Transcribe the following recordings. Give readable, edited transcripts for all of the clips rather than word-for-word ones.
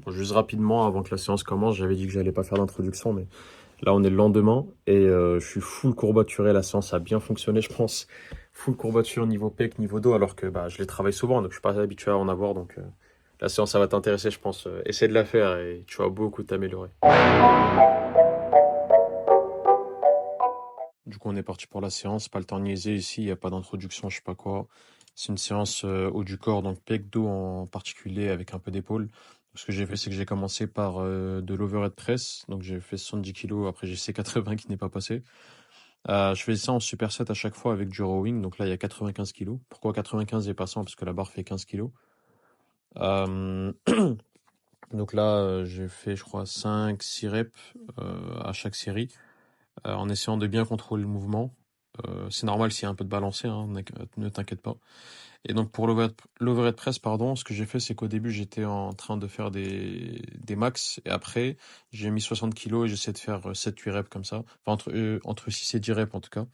Bon, juste rapidement, avant que la séance commence, j'avais dit que j'allais pas faire d'introduction, mais là on est le lendemain et je suis full courbaturé. La séance a bien fonctionné, je pense. Full courbature niveau pec, niveau dos, alors que bah, je les travaille souvent, donc je suis pas habitué à en avoir. Donc la séance, ça va t'intéresser, je pense. Essaie de la faire et tu vas beaucoup t'améliorer. Du coup, on est parti pour la séance. Pas le temps de niaiser ici, il n'y a pas d'introduction, je sais pas quoi. C'est une séance haut du corps, donc pec, dos en particulier, avec un peu d'épaule. Ce que j'ai fait, c'est que j'ai commencé par de l'overhead press. Donc j'ai fait 70 kilos, après j'ai C80 qui n'est pas passé. Je fais ça en superset à chaque fois avec du rowing. Donc là, il y a 95 kilos. Pourquoi 95 et pas 100? Parce que la barre fait 15 kilos. Euh, donc là, j'ai fait, je crois, 5-6 reps à chaque série, en essayant de bien contrôler le mouvement. C'est normal s'il y a un peu de balancé, hein, ne t'inquiète pas. Et donc pour l'overhead press, pardon, ce que j'ai fait, c'est qu'au début, j'étais en train de faire des max, et après, j'ai mis 60 kilos et j'essaie de faire 7-8 reps comme ça. Enfin, entre 6 et 10 reps en tout cas.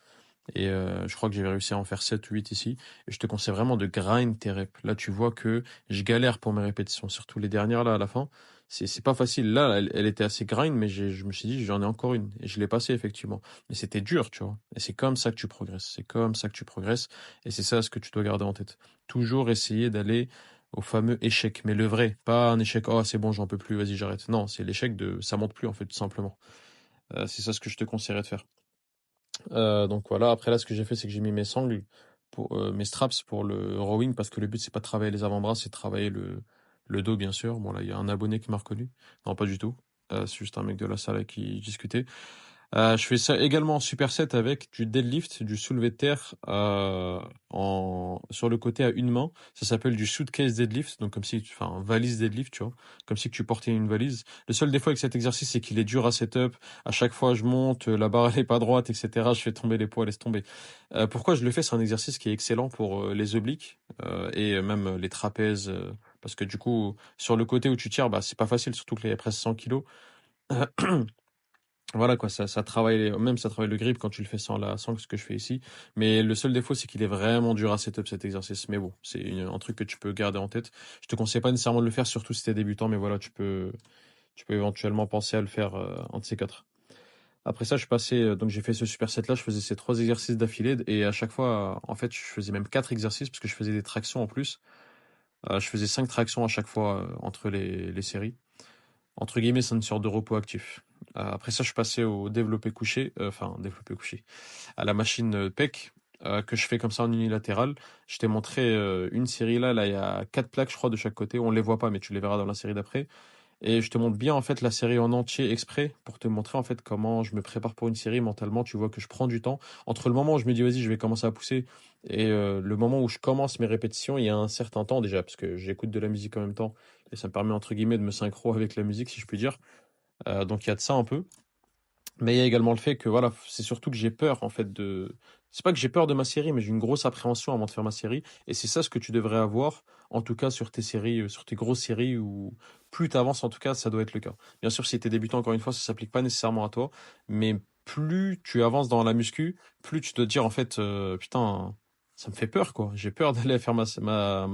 Et je crois que j'ai réussi à en faire 7 ou 8 ici. Et je te conseille vraiment de grind tes reps. Là, tu vois que je galère pour mes répétitions, surtout les dernières là à la fin. C'est pas facile. Là, elle était assez grind, mais je me suis dit, j'en ai encore une. Et je l'ai passée effectivement. Mais c'était dur, tu vois. Et c'est comme ça que tu progresses. C'est comme ça que tu progresses. Et c'est ça ce que tu dois garder en tête. Toujours essayer d'aller au fameux échec. Mais le vrai. Pas un échec, oh c'est bon, j'en peux plus, vas-y, j'arrête. Non, c'est l'échec de ça monte plus en fait, tout simplement. C'est ça ce que je te conseillerais de faire. Donc voilà, après là, ce que j'ai fait, c'est que j'ai mis mes sangles, mes straps pour le rowing, parce que le but, c'est pas de travailler les avant-bras, c'est de travailler le dos, bien sûr. Bon, là, il y a un abonné qui m'a reconnu. Non, pas du tout. C'est juste un mec de la salle avec qui discutait. Je fais ça également en superset avec du deadlift, du soulevé de terre sur le côté à une main. Ça s'appelle du suitcase deadlift, donc comme si, enfin, valise deadlift, tu vois, comme si que tu portais une valise. Le seul défaut avec cet exercice, c'est qu'il est dur à setup. À chaque fois, je monte, la barre elle est pas droite, etc. Je fais tomber les poids, laisse tomber. Pourquoi je le fais? C'est un exercice qui est excellent pour les obliques et même les trapèzes, parce que du coup, sur le côté où tu tires, bah, c'est pas facile, surtout que là, il y a presque 100 kilos. Voilà quoi, ça travaille, même ça travaille le grip quand tu le fais sans ce que je fais ici. Mais le seul défaut, c'est qu'il est vraiment dur à setup cet exercice. Mais bon, c'est un truc que tu peux garder en tête. Je te conseille pas nécessairement de le faire, surtout si t'es débutant, mais voilà, tu peux éventuellement penser à le faire un de ces quatre. Après ça, je suis passé, donc j'ai fait ce superset là, je faisais ces trois exercices d'affilée et à chaque fois, en fait, je faisais même quatre exercices parce que je faisais des tractions en plus. Je faisais 5 tractions à chaque fois entre les séries. Entre guillemets, c'est une sorte de repos actif. Après ça, je suis passé au développé couché, enfin développé couché, à la machine PEC que je fais comme ça en unilatéral. Je t'ai montré une série là, il y a 4 plaques, je crois, de chaque côté. On les voit pas, mais tu les verras dans la série d'après. Et je te montre bien en fait la série en entier exprès pour te montrer en fait comment je me prépare pour une série mentalement. Tu vois que je prends du temps entre le moment où je me dis vas-y, je vais commencer à pousser et le moment où je commence mes répétitions. Il y a un certain temps déjà parce que j'écoute de la musique en même temps et ça me permet entre guillemets de me synchro avec la musique si je puis dire. Donc il y a de ça un peu. Mais il y a également le fait que voilà, c'est surtout que j'ai peur en fait de. C'est pas que j'ai peur de ma série, mais j'ai une grosse appréhension avant de faire ma série. Et c'est ça ce que tu devrais avoir, en tout cas sur tes séries, sur tes grosses séries, ou plus tu avances, en tout cas, ça doit être le cas. Bien sûr, si tu es débutant, encore une fois, ça s'applique pas nécessairement à toi, mais plus tu avances dans la muscu, plus tu te dire en fait, putain, ça me fait peur quoi. J'ai peur d'aller faire ma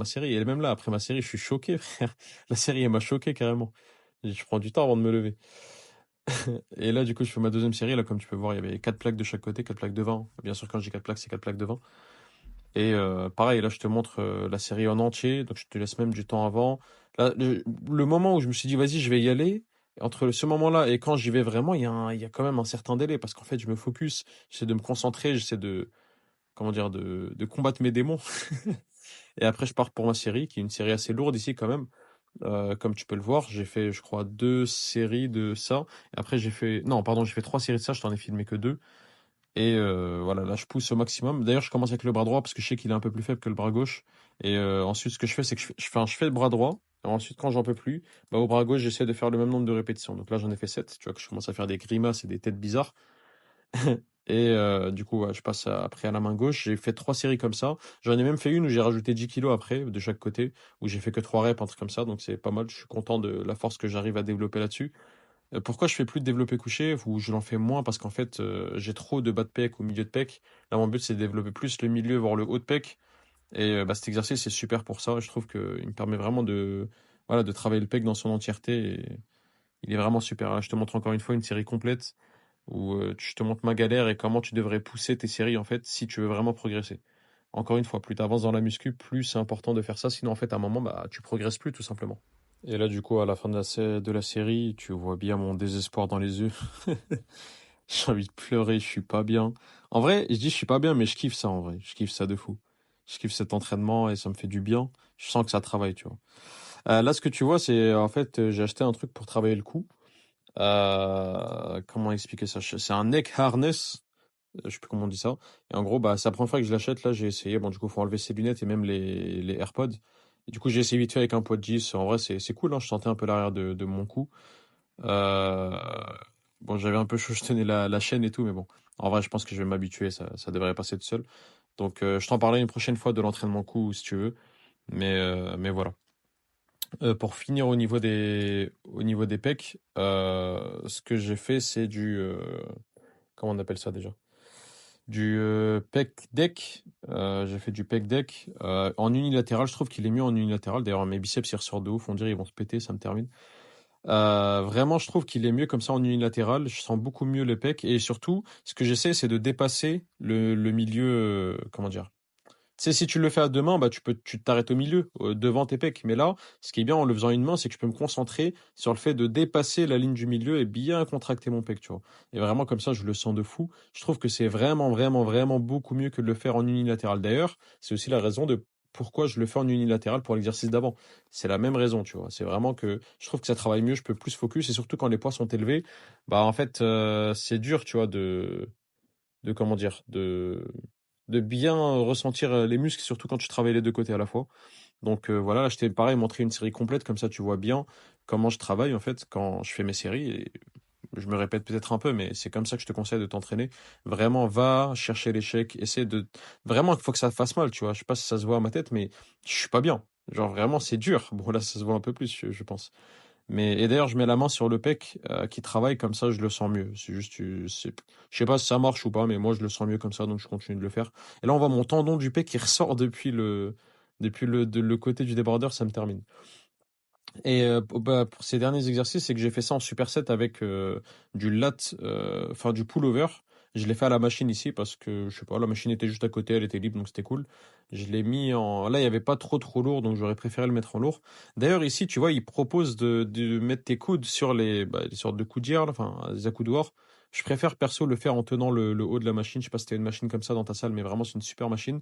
série. Et même là, après ma série, je suis choqué, frère. La série, elle m'a choqué carrément. Je prends du temps avant de me lever. Et là, du coup, je fais ma deuxième série. Là, comme tu peux voir, il y avait 4 plaques de chaque côté, 4 plaques de 20. Bien sûr, quand je dis 4 plaques, c'est 4 plaques de 20. Et pareil, là, je te montre la série en entier. Donc, je te laisse même du temps avant. Là, le moment où je me suis dit, vas-y, je vais y aller, entre ce moment-là et quand j'y vais vraiment, il y a quand même un certain délai. Parce qu'en fait, je me focus, j'essaie de me concentrer, j'essaie de, comment dire, de combattre mes démons. Et après, je pars pour ma série, qui est une série assez lourde ici quand même. Comme tu peux le voir, j'ai fait, je crois, 2 séries de ça. Et après, j'ai fait, non, pardon, j'ai fait 3 séries de ça. Je t'en ai filmé que 2. Et voilà, là, je pousse au maximum. D'ailleurs, je commence avec le bras droit parce que je sais qu'il est un peu plus faible que le bras gauche. Et ensuite, ce que je fais, c'est que je fais le bras droit. Et ensuite, quand j'en peux plus, bah, au bras gauche, j'essaie de faire le même nombre de répétitions. Donc là, j'en ai fait 7. Tu vois que je commence à faire des grimaces et des têtes bizarres. Et du coup, ouais, je passe après à la main gauche. J'ai fait 3 séries comme ça. J'en ai même fait une où j'ai rajouté 10 kilos après, de chaque côté, où j'ai fait que 3 reps, un truc comme ça. Donc c'est pas mal. Je suis content de la force que j'arrive à développer là-dessus. Pourquoi je fais plus de développé couché ou je l'en fais moins? Parce qu'en fait, j'ai trop de bas de pec ou milieu de pec. Là, mon but, c'est de développer plus le milieu, voire le haut de pec. Et bah, cet exercice, c'est super pour ça. Je trouve qu'il me permet vraiment voilà, de travailler le pec dans son entièreté. Et il est vraiment super. Là, je te montre encore une fois une série complète où je te montre ma galère et comment tu devrais pousser tes séries en fait si tu veux vraiment progresser. Encore une fois, plus tu avances dans la muscu, plus c'est important de faire ça. Sinon, en fait, à un moment, bah, tu progresses plus tout simplement. Et là, du coup, à la fin de de la série, tu vois bien mon désespoir dans les yeux. J'ai envie de pleurer, je suis pas bien. En vrai, je dis je suis pas bien, mais je kiffe ça en vrai. Je kiffe ça de fou. Je kiffe cet entraînement et ça me fait du bien. Je sens que ça travaille, tu vois. Là, ce que tu vois, c'est en fait, j'ai acheté un truc pour travailler le cou. Comment expliquer ça? C'est un neck harness. Je sais plus comment on dit ça. Et en gros, bah, c'est la première fois que je l'achète. Là, j'ai essayé. Bon, du coup, faut enlever ses lunettes et même les AirPods. Et du coup, j'ai essayé vite fait avec un poids de 10. En vrai, c'est cool, hein. Je sentais un peu l'arrière de mon cou. Euh, bon, j'avais un peu chaud, je tenais la chaîne et tout, mais bon. En vrai, je pense que je vais m'habituer. Ça devrait passer tout seul. Donc, je t'en parlerai une prochaine fois de l'entraînement cou, si tu veux. Mais voilà. Pour finir au niveau des pecs, ce que j'ai fait, c'est comment on appelle ça déjà? Du pec deck. J'ai fait du pec deck en unilatéral. Je trouve qu'il est mieux en unilatéral. D'ailleurs, mes biceps ils ressortent de ouf. On dirait ils vont se péter, ça me termine. Vraiment, je trouve qu'il est mieux comme ça en unilatéral. Je sens beaucoup mieux les pecs et surtout, ce que j'essaie, c'est de dépasser le milieu. Comment dire? Tu sais, si tu le fais à deux mains, bah, tu t'arrêtes au milieu, devant tes pecs. Mais là, ce qui est bien en le faisant à une main, c'est que je peux me concentrer sur le fait de dépasser la ligne du milieu et bien contracter mon pec, tu vois. Et vraiment, comme ça, je le sens de fou. Je trouve que c'est vraiment, vraiment, vraiment beaucoup mieux que de le faire en unilatéral. D'ailleurs, c'est aussi la raison de pourquoi je le fais en unilatéral pour l'exercice d'avant. C'est la même raison, tu vois. C'est vraiment que je trouve que ça travaille mieux, je peux plus focus et surtout quand les poids sont élevés, bah, en fait, c'est dur, tu vois, de comment dire, de bien ressentir les muscles, surtout quand tu travailles les deux côtés à la fois. Donc voilà, là, je t'ai pareil montré une série complète, comme ça tu vois bien comment je travaille en fait quand je fais mes séries. Et je me répète peut-être un peu, mais c'est comme ça que je te conseille de t'entraîner. Vraiment, va chercher l'échec, essaie de... Vraiment, il faut que ça fasse mal, tu vois. Je sais pas si ça se voit à ma tête, mais je suis pas bien. Genre vraiment, c'est dur. Bon, là, ça se voit un peu plus, je pense. Et d'ailleurs, je mets la main sur le pec qui travaille comme ça, je le sens mieux. C'est juste, je sais pas si ça marche ou pas, mais moi je le sens mieux comme ça, donc je continue de le faire. Et là, on voit mon tendon du pec qui ressort depuis le côté du débardeur, ça me termine. Et bah, pour ces derniers exercices, c'est que j'ai fait ça en superset avec du lat, enfin du pullover. Je l'ai fait à la machine ici parce que, je sais pas, la machine était juste à côté, elle était libre, donc c'était cool. Je l'ai mis en... Là, il n'y avait pas trop lourd, donc j'aurais préféré le mettre en lourd. D'ailleurs, ici, tu vois, il propose de mettre tes coudes sur les sortes de coudières, là, enfin, des accoudoirs. Je préfère perso le faire en tenant le haut de la machine. Je sais pas si t'as une machine comme ça dans ta salle, mais vraiment, c'est une super machine.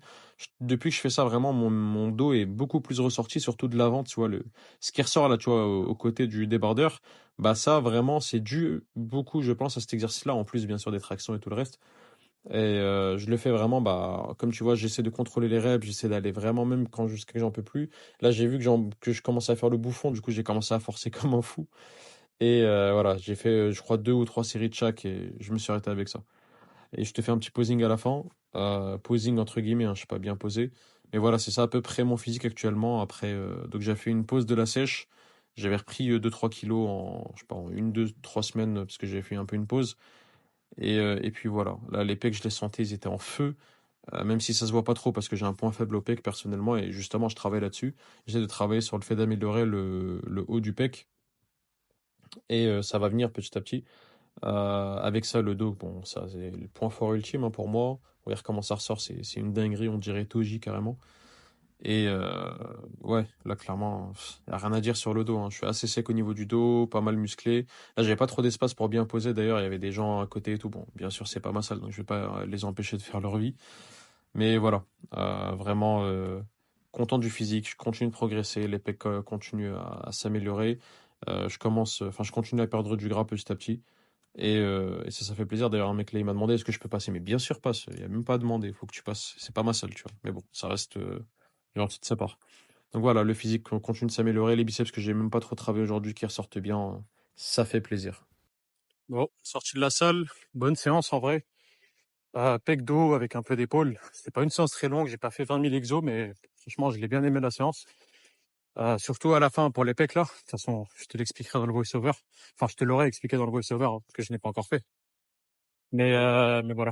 Depuis que je fais ça, vraiment, mon dos est beaucoup plus ressorti, surtout de l'avant, tu vois, ce qui ressort là, tu vois, au côté du débardeur, bah ça vraiment c'est dû beaucoup, je pense, à cet exercice-là, en plus bien sûr des tractions et tout le reste. Et je le fais vraiment, bah comme tu vois, j'essaie de contrôler les reps, j'essaie d'aller vraiment même quand jusqu'à que j'en peux plus. Là, j'ai vu que je commençais à faire le bouffon, du coup j'ai commencé à forcer comme un fou. Et voilà, j'ai fait, je crois, deux ou trois séries de chaque et je me suis arrêté avec ça. Et je te fais un petit posing à la fin, posing entre guillemets, hein, je sais pas bien posé. Mais voilà, c'est ça à peu près mon physique actuellement. Après, donc j'ai fait une pause de la sèche. J'avais repris 2-3 kilos en, je sais pas, en une, deux, 3 semaines parce que j'avais fait un peu une pause. Et puis voilà, là les pecs, je les sentais, ils étaient en feu. Même si ça se voit pas trop parce que j'ai un point faible au pec personnellement et justement je travaille là-dessus. J'essaie de travailler sur le fait d'améliorer le haut du pec et ça va venir petit à petit. Avec ça, le dos, bon, ça, c'est le point fort ultime hein, pour moi. Regarde comment ça ressort, c'est une dinguerie, on dirait Toji carrément. Et ouais, là, clairement, il n'y a rien à dire sur le dos, hein. Je suis assez sec au niveau du dos, pas mal musclé. Là, j'avais pas trop d'espace pour bien poser. D'ailleurs, il y avait des gens à côté et tout. Bon, bien sûr, c'est pas ma salle, donc je vais pas les empêcher de faire leur vie. Mais voilà, vraiment content du physique. Je continue de progresser, les pecs continuent à s'améliorer. Je continue à perdre du gras petit à petit. Et ça fait plaisir. D'ailleurs, un mec là, il m'a demandé est-ce que je peux passer. Mais bien sûr, passe. Il n'y a même pas à demander. Il faut que tu passes. C'est pas ma salle, tu vois. Mais bon, ça reste gentil de sa part. Donc voilà, le physique continue de s'améliorer. Les biceps que j'ai même pas trop travaillé aujourd'hui qui ressortent bien, ça fait plaisir. Bon, sorti de la salle, bonne séance en vrai. Pec dos avec un peu d'épaule. C'était pas une séance très longue, j'ai pas fait 20 000 exos, mais franchement, je l'ai bien aimé la séance. Surtout à la fin pour les pecs là. De toute façon, je te l'expliquerai dans le voice-over. Enfin, je te l'aurais expliqué dans le voice-over hein, parce que je n'ai pas encore fait. Mais voilà.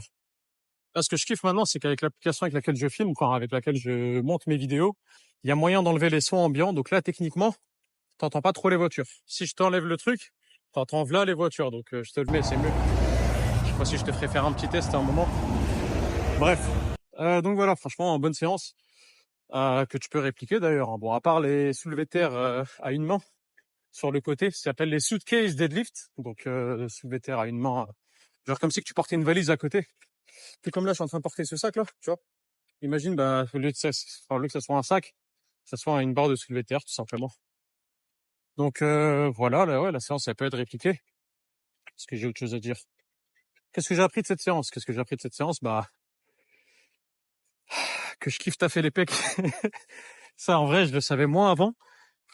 Là, ce que je kiffe maintenant, c'est qu'avec l'application avec laquelle je filme, enfin, avec laquelle je monte mes vidéos, il y a moyen d'enlever les sons ambiants. Donc là, techniquement, t'entends pas trop les voitures. Si je t'enlève le truc, t'entends là les voitures. Donc je te le mets, c'est mieux. Je sais pas si je te ferai faire un petit test à un moment. Bref. Donc voilà, franchement, bonne séance que tu peux répliquer d'ailleurs, hein. Bon, à part les soulevés de terre à une main sur le côté, ça s'appelle les suitcase deadlift. Donc soulevés de terre à une main, genre comme si que tu portais une valise à côté. C'est comme là, je suis en train de porter ce sac là, tu vois. Imagine, bah, au lieu que ça soit un sac, ça soit une barre de soulevé de terre, tout simplement. Donc voilà, là, ouais, la séance, elle peut être répliquée. Est-ce que j'ai autre chose à dire? Qu'est-ce que j'ai appris de cette séance? Qu'est-ce que j'ai appris de cette séance? Bah, que je kiffe taffer les pecs. Ça, en vrai, je le savais moins avant.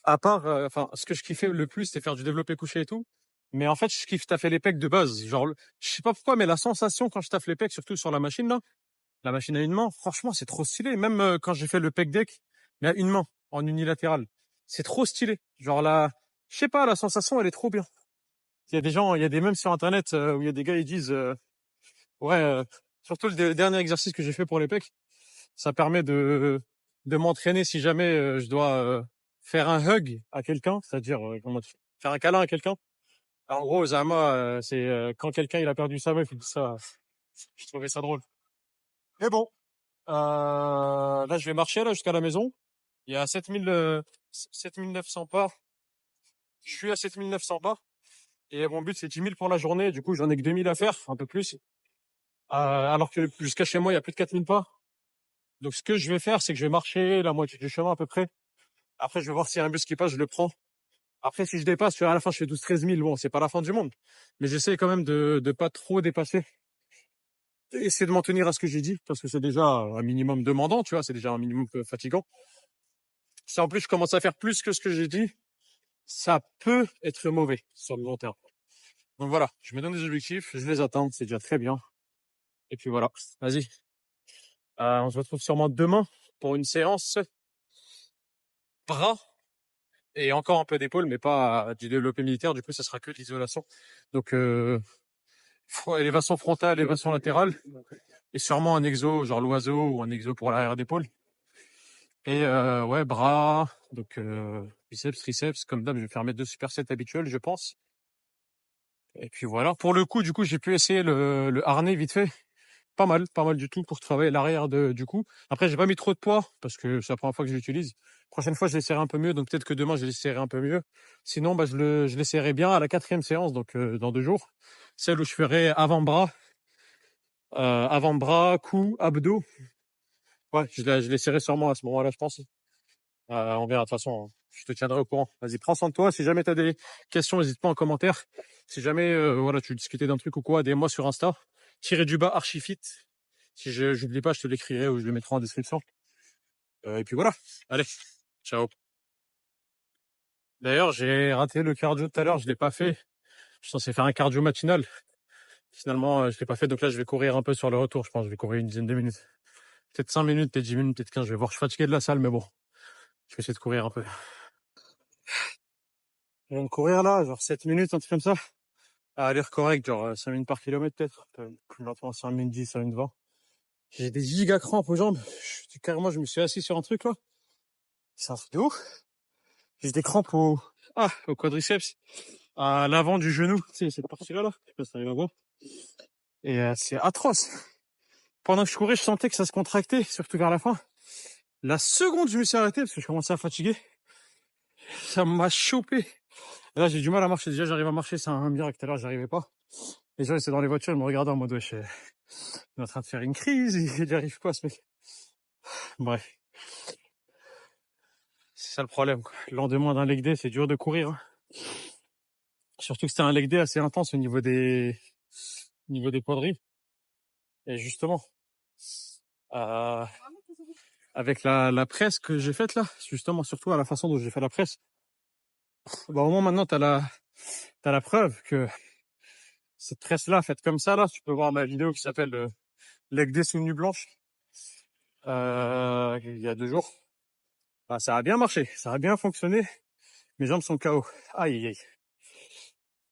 À part, enfin, ce que je kiffais le plus, c'était faire du développé couché et tout. Mais en fait, je kiffe taffer les pecs de base. Genre, je sais pas pourquoi, mais la sensation quand je taffe les pecs, surtout sur la machine là, la machine à une main, franchement, c'est trop stylé. Même quand j'ai fait le pec deck, mais à une main, en unilatéral, c'est trop stylé. Genre là, je sais pas, la sensation, elle est trop bien. Il y a des gens, il y a des mèmes sur internet où il y a des gars, ils disent, ouais, surtout le dernier exercice que j'ai fait pour les pecs, ça permet de m'entraîner si jamais je dois faire un hug à quelqu'un, c'est-à-dire faire un câlin à quelqu'un. En gros, Zama, c'est quand quelqu'un il a perdu sa meuf, il dit ça. Je trouvais ça drôle. Mais bon, là, je vais marcher là jusqu'à la maison. Il y a 7900 pas. Je suis à 7900 pas. Et mon but, c'est 10 000 pour la journée. Du coup, j'en ai que 2000 à faire, un peu plus. Alors que jusqu'à chez moi, il y a plus de 4000 pas. Donc, ce que je vais faire, c'est que je vais marcher la moitié du chemin à peu près. Après, je vais voir s'il y a un bus qui passe, je le prends. Après, si je dépasse, à la fin, je fais 12 000 13 000. Bon, c'est pas la fin du monde. Mais j'essaie quand même de pas trop dépasser. Et essayer de m'en tenir à ce que j'ai dit, parce que c'est déjà un minimum demandant, tu vois, c'est déjà un minimum fatigant. Si en plus je commence à faire plus que ce que j'ai dit, ça peut être mauvais sur le long terme. Donc voilà, je me donne des objectifs, je les atteins, c'est déjà très bien. Et puis voilà, vas-y. On se retrouve sûrement demain pour une séance bras et encore un peu d'épaule, mais pas du développé militaire. Du coup, ça sera que de l'isolation. Donc élévation frontale, élévation latérale, et sûrement un exo, genre l'oiseau ou un exo pour l'arrière d'épaule. Et ouais, bras, donc biceps, triceps, comme d'hab, je vais faire mes 2 supersets habituels, je pense. Et puis voilà. Pour le coup, du coup, j'ai pu essayer le harnais vite fait. Pas mal du tout pour travailler l'arrière du cou. Après, j'ai pas mis trop de poids parce que c'est la première fois que je l'utilise. Prochaine fois, je l'essaierai un peu mieux. Donc peut-être que demain, je l'essaierai un peu mieux. Sinon, bah, je l'essaierai bien à la 4e séance, donc dans 2 jours. Celle où je ferai avant-bras, cou, abdos. Ouais, je l'essaierai sûrement à ce moment-là, je pense. On verra de toute façon. Je te tiendrai au courant. Vas-y, prends soin de toi. Si jamais tu as des questions, n'hésite pas en commentaire. Si jamais voilà, tu veux discuter d'un truc ou quoi, dis-moi sur Insta. _, archifit. Si je j'oublie pas, je te l'écrirai ou je le mettrai en description. Et puis voilà. Allez, ciao. D'ailleurs, j'ai raté le cardio tout à l'heure, je l'ai pas fait. Je suis censé faire un cardio matinal. Finalement, je l'ai pas fait, donc là, je vais courir un peu sur le retour, je pense. Je vais courir une dizaine de minutes. Peut-être 5 minutes, peut-être 10 minutes, peut-être 15. Je vais voir. Je suis fatigué de la salle, mais bon. Je vais essayer de courir un peu. Je viens de courir là, genre 7 minutes, un truc comme ça. À allure correct, genre 5 minutes par kilomètre peut-être. Plus lentement, 5 minutes 10, 5 minutes 20. J'ai des giga crampes aux jambes. Carrément, je me suis assis sur un truc là. C'est un truc de ouf. J'ai des crampes au quadriceps, à l'avant du genou. Tu sais, cette partie-là, là. Je sais pas si t'arrives à voir. Et c'est atroce. Pendant que je courais, je sentais que ça se contractait, surtout vers la fin. La seconde, je me suis arrêté parce que je commençais à fatiguer. Ça m'a chopé. Et là, j'ai du mal à marcher. Déjà, j'arrive à marcher, c'est un miracle. Tout à l'heure, j'arrivais pas. Les gens, ils étaient dans les voitures, ils me regardaient en mode, wesh, il est en train de faire une crise, il n'y arrive pas, ce mec. Bref. C'est ça le problème, quoi. Le lendemain d'un leg day, c'est dur de courir, hein. Surtout que c'était un leg day assez intense au niveau des poideries. Et justement, euh, avec la presse que j'ai faite là, justement, surtout à la façon dont j'ai fait la presse, bah, au moins maintenant, t'as la preuve que cette presse-là, faite comme ça, là, tu peux voir ma vidéo qui s'appelle leg day sous nuit blanche, il y a 2 jours. Bah, ça a bien marché, ça a bien fonctionné. Mes jambes sont KO. Aïe, aïe.